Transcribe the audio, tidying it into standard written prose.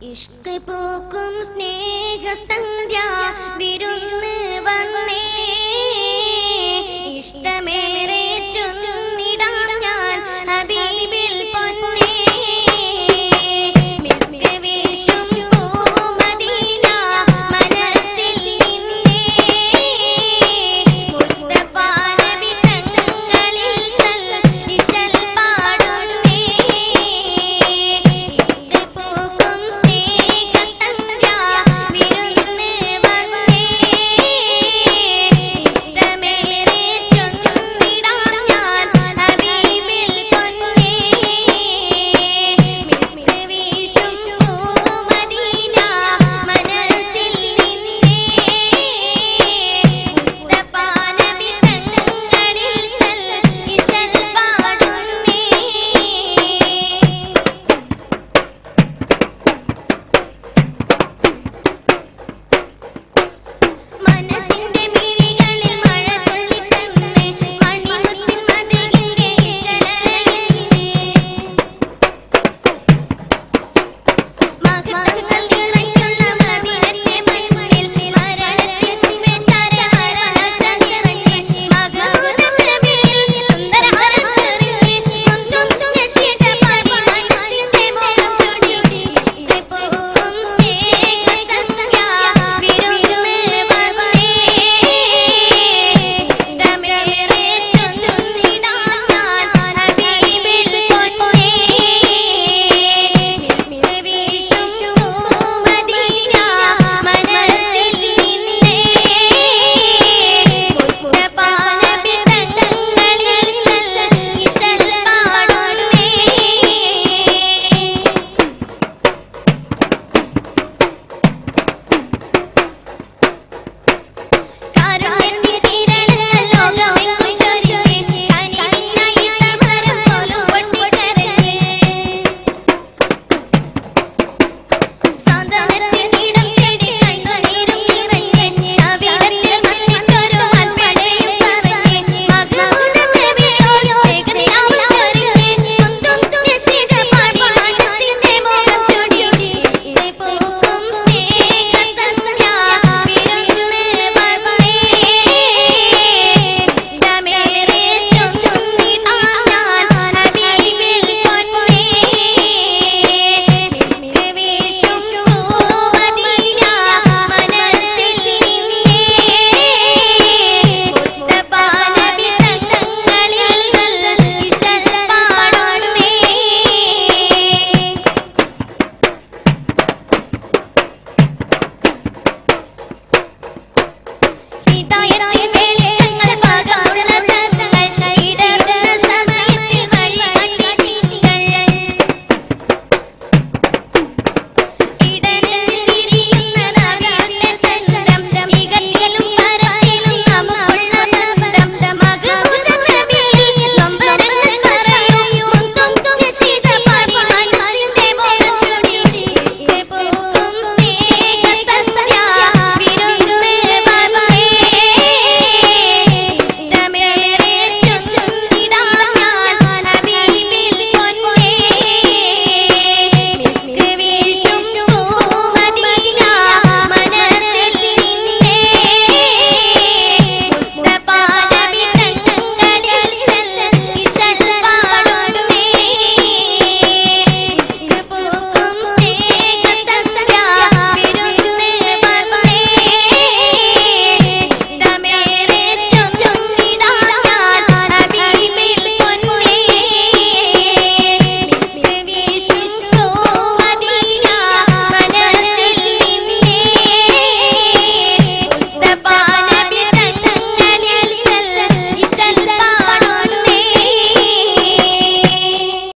ഇഷ്ടപൂക്കും സ്നേഹസന്ധ്യ വിരുന്ന് വന്നേ ഇഷ്ടമേറെ ചൊന്നിടാം ഞാൻ ഹബീബിൽ പൊന്നേ മിസ്ക് വീശും പൂമദീന മനസ്സിൽ നിന്നേ മുസ്തഫ നബി തങ്ങളിൽ ഇശൽ പാടുന്നേ ഇഷ്ടപൂക്കും സ്നേഹസന്ധ്യ വിരുന്ന് വന്നേ ഇഷ്ടമേറെ ചൊന്നിടാം ഞാൻ ഹബീബിൽ പൊന്നേ മിസ്ക് വീശും പൂമദീന മനസ്സിൽ നിന്നേ മുസ്തഫ നബി തങ്ങളിൽ ഇശൽ പാടുന്നേ മനസ്സിന്റെ മിഴികളിൽ മഴ തുള്ളിത്തന്ന് മണിമുത്തിൻ മതിലിന്റെ ഇശലറിഞ്ഞ് മഹത്തായ